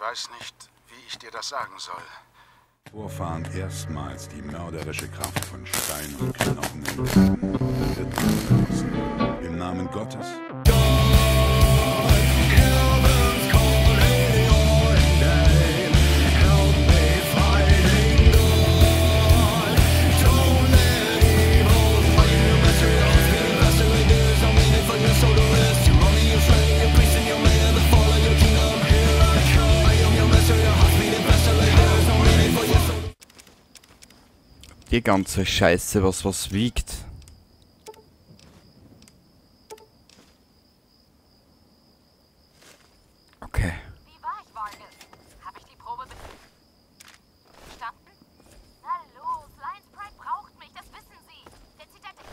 weiß nicht, wie ich dir das sagen soll. Vorfahren erstmals die mörderische Kraft von Stein und Knochen entdecken. Im Namen Gottes. Die ganze Scheiße, was wiegt. Okay. Wie war ich, Vargas? Habe ich die Probe bestanden? Na los, Lions Pride braucht mich, das wissen Sie. Der Zitadelle.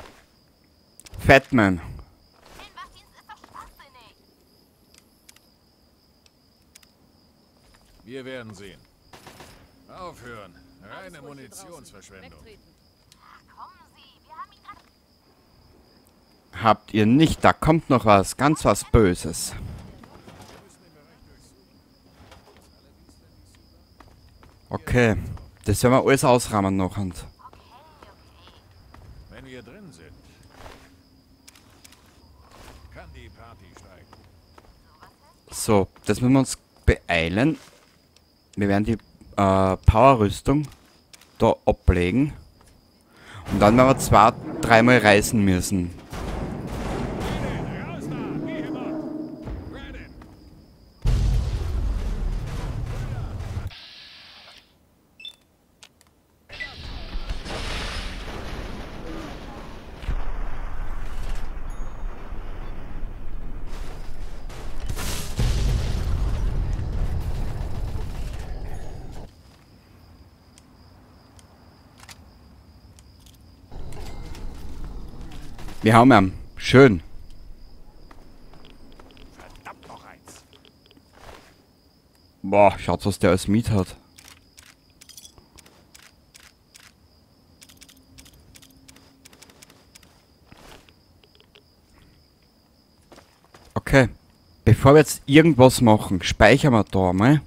Fatman. Den Wachdienst ist doch schwachsinnig. Wir werden sehen. Aufhören. Reine Munitionsverschwendung. Kommen Sie, wir haben ihn gerade... Habt ihr nicht? Da kommt noch was. Ganz was Böses. Okay. Das werden wir alles ausrahmen noch. Und Wenn wir drin sind, kann die Party steigen. so, das müssen wir uns beeilen. Wir werden die Powerrüstung da ablegen. Und dann werden wir 2-3 Mal reisen müssen. Raus da! Wie immer! Ready! Wir haben ihn. Schön. Verdammt noch eins! Boah, schaut, was der als Miet hat. Okay. Bevor wir jetzt irgendwas machen, speichern wir da mal.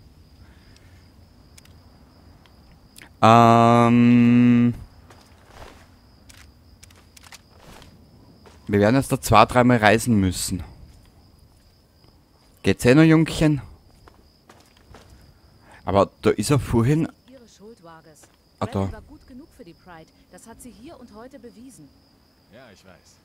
Wir werden jetzt da 2-3 Mal reisen müssen. Geht's noch, Jungchen? Aber da ist er vorhin... Ihre Schuld, Vargas. Ah, da. Redding war gut genug für die Pride. Das hat sie hier und heute bewiesen. Ja, ich weiß.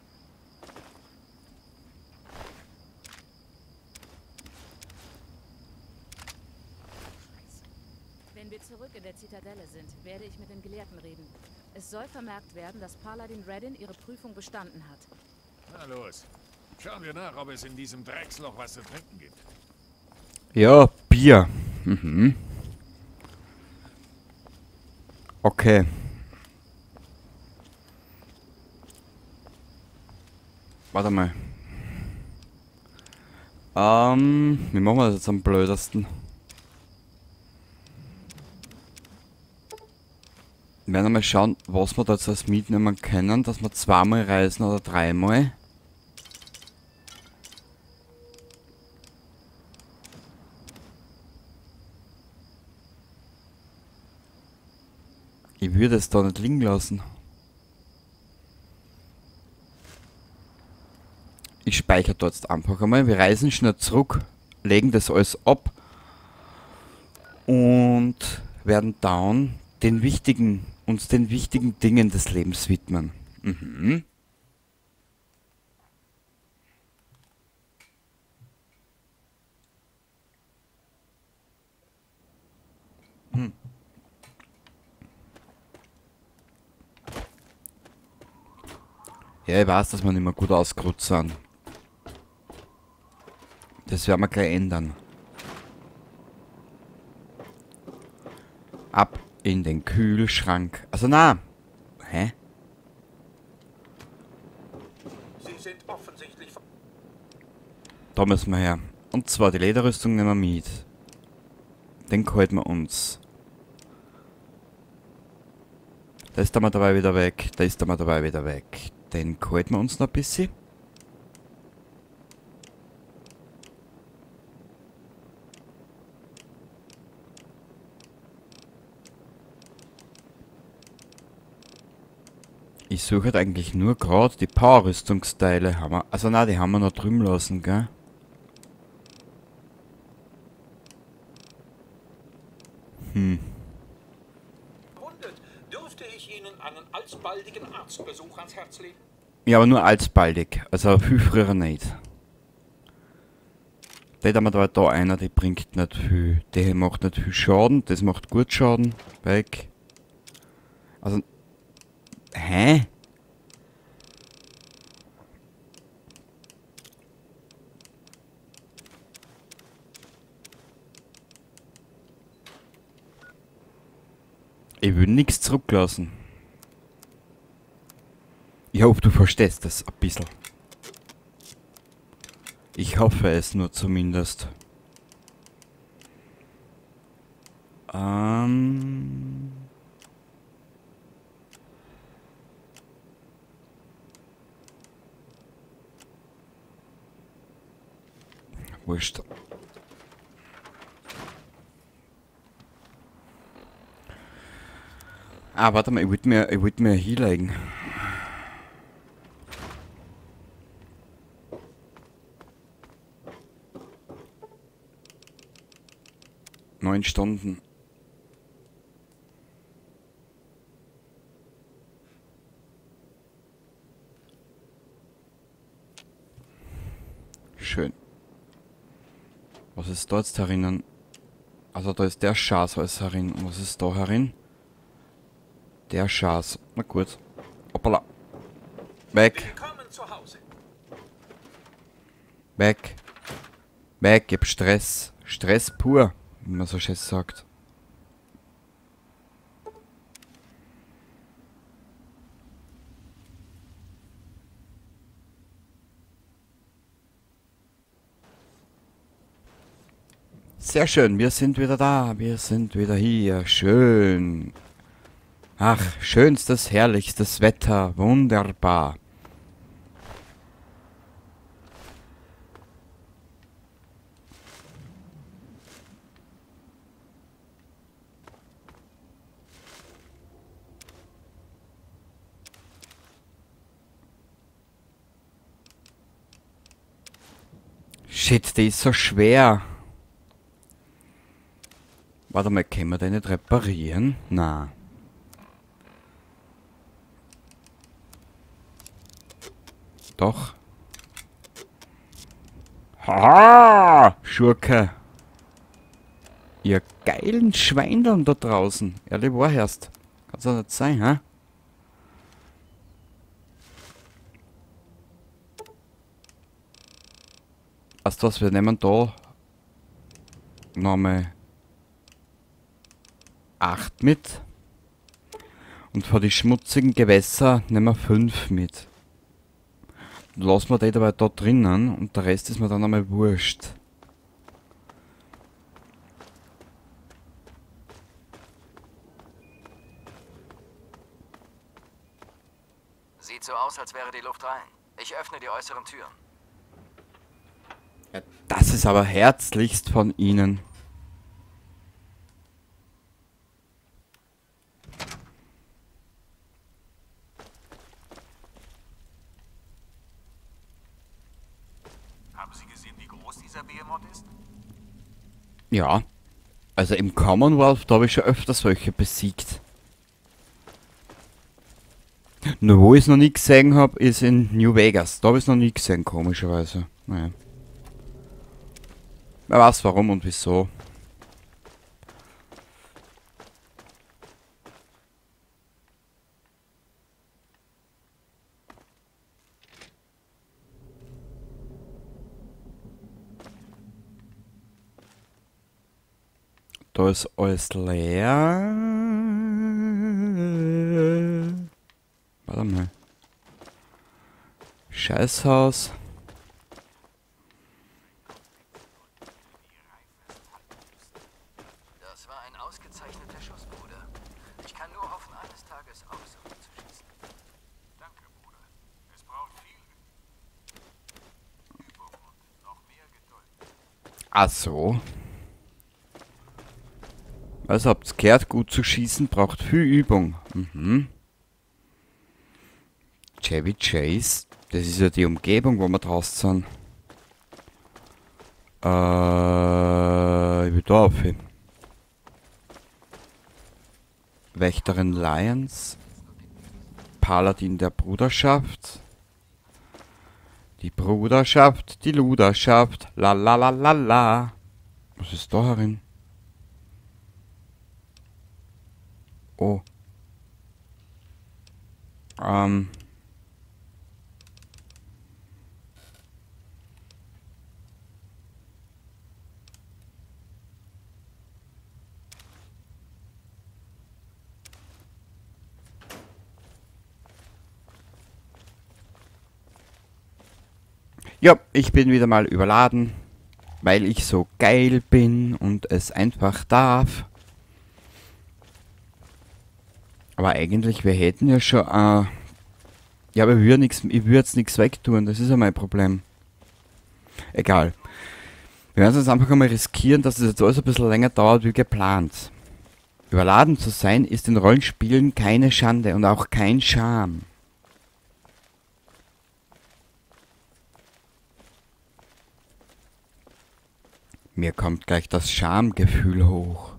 Wenn wir zurück in der Zitadelle sind, werde ich mit den Gelehrten reden. Es soll vermerkt werden, dass Paladin Reddin ihre Prüfung bestanden hat. Na los. Schauen wir nach, ob es in diesem Drecksloch was zu trinken gibt. Ja, Bier. Mhm. Okay. Warte mal. Wie machen wir das jetzt am blödesten? Wir werden mal schauen, was wir da jetzt als mitnehmen können, dass wir 2-mal reisen oder 3-mal. Ich würde es da nicht liegen lassen. Ich speichere dort jetzt einfach einmal. Wir reisen schnell zurück, legen das alles ab und werden dann uns den wichtigen Dingen des Lebens widmen. Mhm. Ja, ich weiß, dass wir nicht mehr gut ausgerutscht sind. Das werden wir gleich ändern. Ab in den Kühlschrank. Also na. Hä? Sie sind offensichtlich... Da müssen wir her. Und zwar die Lederrüstung nehmen wir mit. Den halten wir uns. Da ist wir dabei wieder weg. Da ist wir dabei wieder weg. Den halten wir uns noch ein bisschen. Ich suche halt eigentlich nur gerade die Power-Rüstungsteile. Haben wir. Also nein, die haben wir noch drüben lassen, gell? Dürfte ich Ihnen einen alsbaldigen Arztbesuch ans Herz legen? Ja, aber nur alsbaldig. Also viel früher nicht. Da haben wir da einer, die bringt nicht viel. Der macht nicht viel Schaden, das macht gut Schaden. Weg. Also. Hä? Ich will nichts zurücklassen. Ich hoffe, du verstehst das ein bisschen. Ich hoffe es nur zumindest. Wurscht. Ah, warte mal, ich wollte mir hinlegen. Neun Stunden. Schön. Was ist da jetzt herinnen? Also da ist der Schaß alles herin. Und was ist da herin? Der Schaß. Na gut. Hoppala. Weg. Willkommen zu Hause. Weg. Weg. Ich hab Stress. Stress pur. Wie man so schön sagt. Sehr schön, wir sind wieder da, wir sind wieder hier, schön. Ach, schönstes, herrlichstes Wetter, wunderbar. Shit, die ist so schwer. Warte mal, können wir den nicht reparieren? Na. Doch. Haha! Schurke! Ihr geilen Schweindern da draußen. Ehrlich wahrhörst. Kann's doch nicht sein, hä? Weißt du was, wir nehmen da nochmal 8 mit. Und von die schmutzigen Gewässer nehmen wir 5 mit. Lassen wir die dabei da drinnen und der Rest ist mir dann einmal wurscht. Sieht so aus, als wäre die Luft rein. Ich öffne die äußeren Türen. Ja, das ist aber herzlichst von Ihnen. Haben Sie gesehen, wie groß dieser Behemoth ist? Ja. Also im Commonwealth, da habe ich schon öfter solche besiegt. Nur wo ich es noch nie gesehen habe, ist in New Vegas. Da habe ich es noch nie gesehen, komischerweise. Naja. Wer weiß warum und wieso. Da ist alles leer. Warte mal. Scheißhaus. Das war ein ausgezeichneter Schuss, Bruder. Ich kann nur hoffen, eines Tages auch so gut zu schießen. Danke, Bruder. Es braucht viel Übung und noch mehr Geduld. Ach so. Also habt ihr gehört, gut zu schießen braucht viel Übung. Mhm. Chevy Chase? Das ist ja die Umgebung, wo wir draußen sind. Ich will da auf. Wächterin Lions. Paladin der Bruderschaft. Die Bruderschaft, die Luderschaft. La la la la la. Was ist da herin? Oh. Ja, ich bin wieder mal überladen, weil ich so geil bin und es einfach darf. Aber eigentlich, wir hätten ja schon, ja, aber ich würde jetzt nichts wegtun, das ist ja mein Problem. Egal. Wir werden es jetzt einfach einmal riskieren, dass es jetzt alles ein bisschen länger dauert wie geplant. Überladen zu sein ist in Rollenspielen keine Schande und auch kein Scham. Mir kommt gleich das Schamgefühl hoch.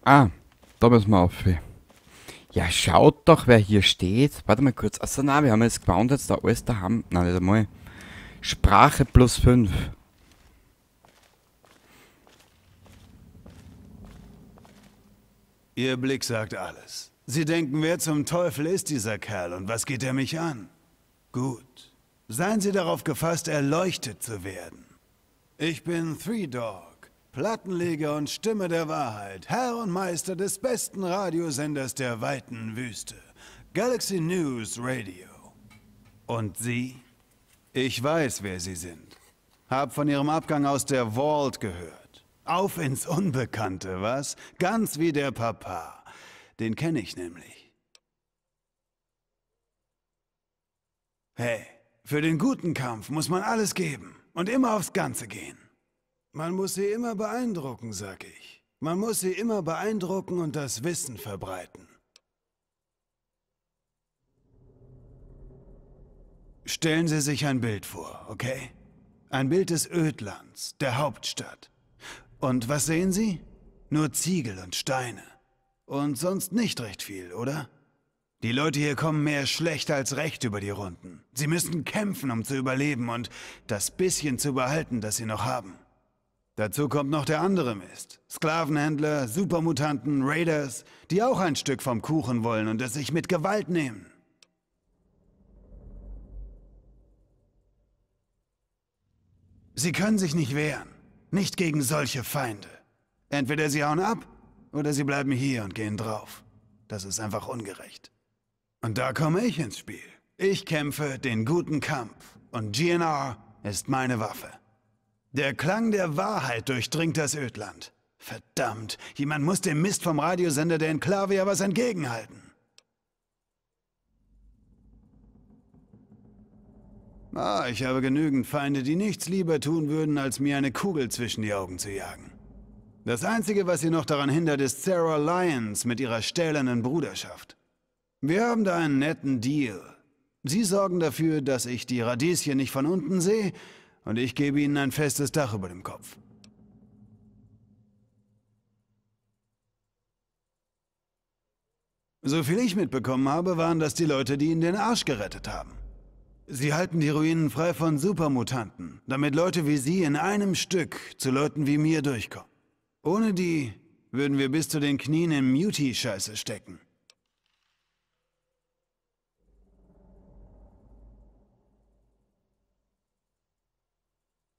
Ah, da müssen wir auf. Ja, schaut doch, wer hier steht. Warte mal kurz. Achso, nein, wir haben jetzt gebaut, jetzt da alles daheim. Nein, nicht einmal. Sprache +5. Ihr Blick sagt alles. Sie denken, wer zum Teufel ist dieser Kerl und was geht er mich an? Gut. Seien Sie darauf gefasst, erleuchtet zu werden. Ich bin Three Dog, Plattenleger und Stimme der Wahrheit, Herr und Meister des besten Radiosenders der weiten Wüste, Galaxy News Radio. Und Sie? Ich weiß, wer Sie sind. Hab von Ihrem Abgang aus der Vault gehört. Auf ins Unbekannte, was? Ganz wie der Papa. Den kenne ich nämlich. Hey, für den guten Kampf muss man alles geben und immer aufs Ganze gehen. Man muss sie immer beeindrucken, sag ich. Man muss sie immer beeindrucken und das Wissen verbreiten. Stellen Sie sich ein Bild vor, okay? Ein Bild des Ödlands, der Hauptstadt. Und was sehen Sie? Nur Ziegel und Steine. Und sonst nicht recht viel, oder? Die Leute hier kommen mehr schlecht als recht über die Runden. Sie müssen kämpfen, um zu überleben und das bisschen zu behalten, das sie noch haben. Dazu kommt noch der andere Mist. Sklavenhändler, Supermutanten, Raiders, die auch ein Stück vom Kuchen wollen und es sich mit Gewalt nehmen. Sie können sich nicht wehren. Nicht gegen solche Feinde. Entweder sie hauen ab, oder sie bleiben hier und gehen drauf. Das ist einfach ungerecht. Und da komme ich ins Spiel. Ich kämpfe den guten Kampf. Und GNR ist meine Waffe. Der Klang der Wahrheit durchdringt das Ödland. Verdammt, jemand muss dem Mist vom Radiosender der Enklave ja was entgegenhalten. Ich habe genügend Feinde, die nichts lieber tun würden, als mir eine Kugel zwischen die Augen zu jagen. Das Einzige, was sie noch daran hindert, ist Sarah Lyons mit ihrer stählernen Bruderschaft. Wir haben da einen netten Deal. Sie sorgen dafür, dass ich die Radieschen nicht von unten sehe, und ich gebe ihnen ein festes Dach über dem Kopf. So viel ich mitbekommen habe, waren das die Leute, die ihnen den Arsch gerettet haben. Sie halten die Ruinen frei von Supermutanten, damit Leute wie Sie in einem Stück zu Leuten wie mir durchkommen. Ohne die würden wir bis zu den Knien in Mutie-Scheiße stecken.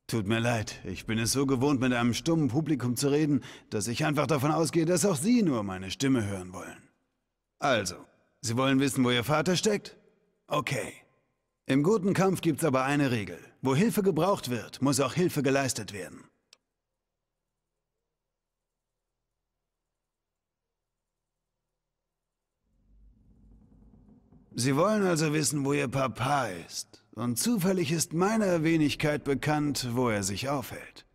Tut mir leid, ich bin es so gewohnt, mit einem stummen Publikum zu reden, dass ich einfach davon ausgehe, dass auch Sie nur meine Stimme hören wollen. Also, Sie wollen wissen, wo Ihr Vater steckt? Okay. Im guten Kampf gibt's aber eine Regel. Wo Hilfe gebraucht wird, muss auch Hilfe geleistet werden. Sie wollen also wissen, wo Ihr Papa ist. Und zufällig ist meiner Wenigkeit bekannt, wo er sich aufhält.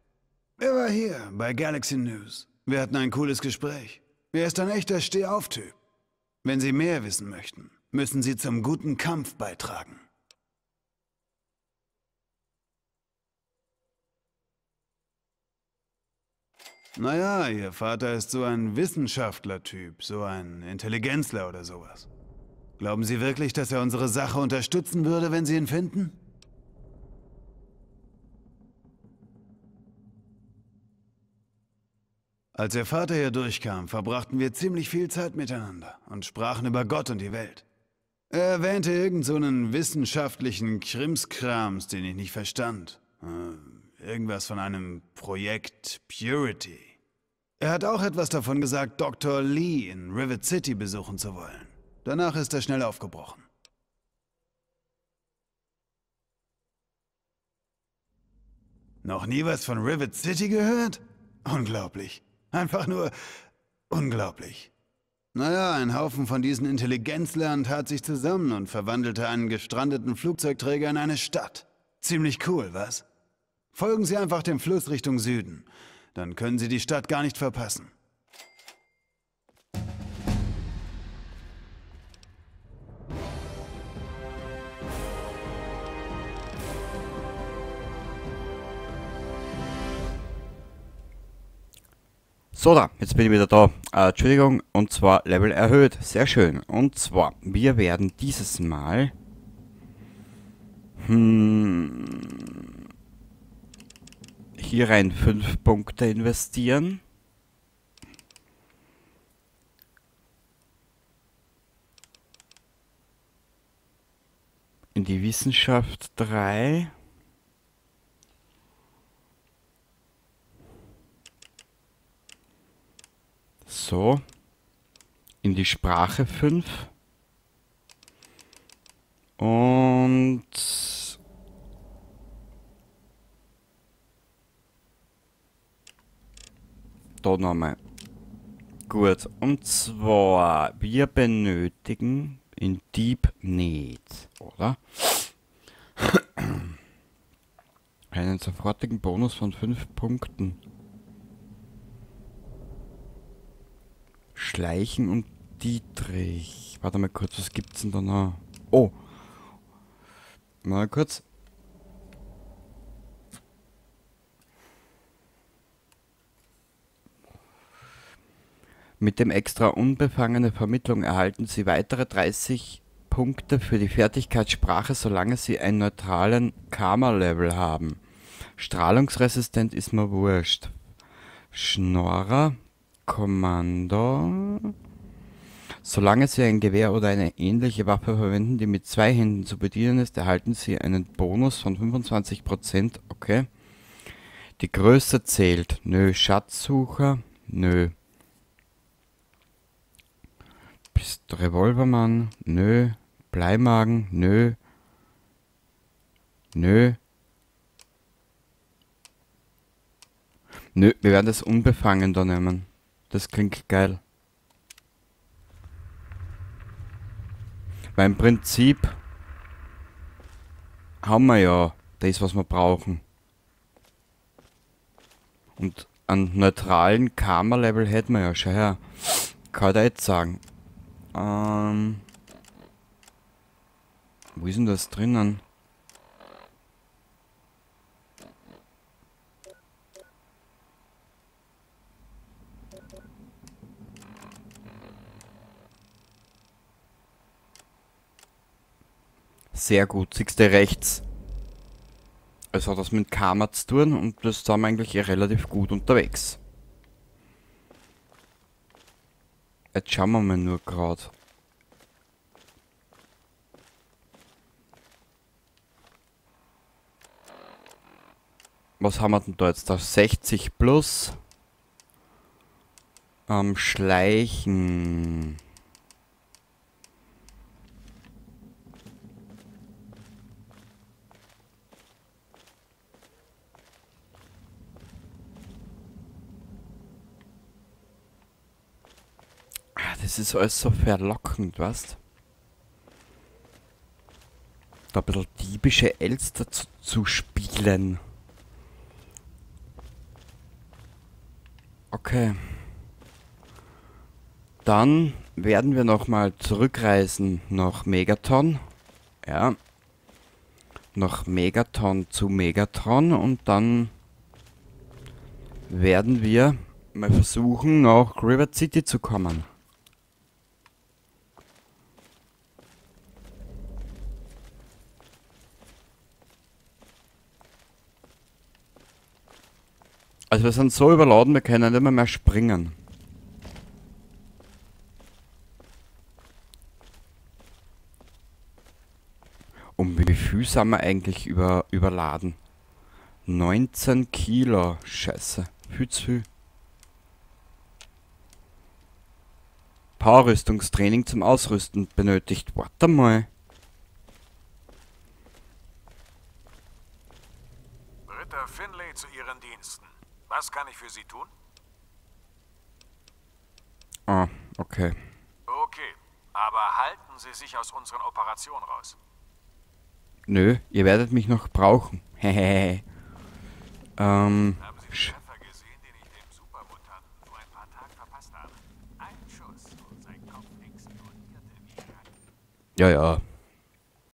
Er war hier, bei Galaxy News. Wir hatten ein cooles Gespräch. Er ist ein echter Stehauftyp. Wenn Sie mehr wissen möchten, müssen Sie zum guten Kampf beitragen. Naja, Ihr Vater ist so ein Wissenschaftler-Typ, so ein Intelligenzler oder sowas. Glauben Sie wirklich, dass er unsere Sache unterstützen würde, wenn Sie ihn finden? Als Ihr Vater hier durchkam, verbrachten wir ziemlich viel Zeit miteinander und sprachen über Gott und die Welt. Er erwähnte irgend so einen wissenschaftlichen Krimskrams, den ich nicht verstand. Irgendwas von einem Projekt Purity. Er hat auch etwas davon gesagt, Dr. Lee in Rivet City besuchen zu wollen. Danach ist er schnell aufgebrochen. Noch nie was von Rivet City gehört? Unglaublich. Einfach nur unglaublich. Naja, ein Haufen von diesen Intelligenzlern tat sich zusammen und verwandelte einen gestrandeten Flugzeugträger in eine Stadt. Ziemlich cool, was? Folgen Sie einfach dem Fluss Richtung Süden. Dann können Sie die Stadt gar nicht verpassen. So, da, jetzt bin ich wieder da. Entschuldigung, und zwar Level erhöht. Sehr schön. Und zwar, wir werden dieses Mal... hier rein 5 Punkte investieren. In die Wissenschaft 3. So. In die Sprache 5. Und... da nochmal. Gut, und zwar, wir benötigen in Deep Need, oder? Einen sofortigen Bonus von 5 Punkten. Schleichen und Dietrich. Warte mal kurz, was gibt's denn da noch? Oh! Mal kurz. Mit dem extra unbefangene Vermittlung erhalten Sie weitere 30 Punkte für die Fertigkeit Sprache, solange Sie einen neutralen Karma-Level haben. Strahlungsresistent ist mir wurscht. Schnorrer, Kommando. Solange Sie ein Gewehr oder eine ähnliche Waffe verwenden, die mit 2 Händen zu bedienen ist, erhalten Sie einen Bonus von 25%. Okay. Die Größe zählt. Nö. Schatzsucher. Nö. Bist Revolvermann? Nö. Bleimagen? Nö. Nö. Nö, wir werden das unbefangen da nehmen. Das klingt geil. Weil im Prinzip haben wir ja das, was wir brauchen. Und einen neutralen Karma-Level hätten wir ja schon her. Kann ich da jetzt sagen. Wo ist denn das drinnen? Sehr gut, siehst du rechts. Es hat das mit Karma zu tun und das sind wir eigentlich relativ gut unterwegs. Jetzt schauen wir mal nur gerade. Was haben wir denn da jetzt? Da 60 plus. Schleichen. Das ist alles so verlockend, was? da ein bisschen diebische Elster zu spielen. Okay. Dann werden wir nochmal zurückreisen nach Megaton. Ja. Nach Megaton zu Megatron und dann werden wir mal versuchen, nach River City zu kommen. Also wir sind so überladen, wir können nicht mehr springen. Um wie viel sind wir eigentlich überladen? 19 Kilo. Scheiße. Viel zu viel. Powerrüstungstraining zum Ausrüsten benötigt. Warte mal. Ritter Finlay zu Ihren Diensten. Was kann ich für Sie tun? Ah, okay. Okay, aber halten Sie sich aus unseren Operationen raus. Nö, ihr werdet mich noch brauchen. Hehehe. Haben Sie den Treffer gesehen, den ich dem Supermutanten vor ein paar Tagen verpasst habe? Ein Schuss und sein Kopf explodierte wie ein... Ja, ja.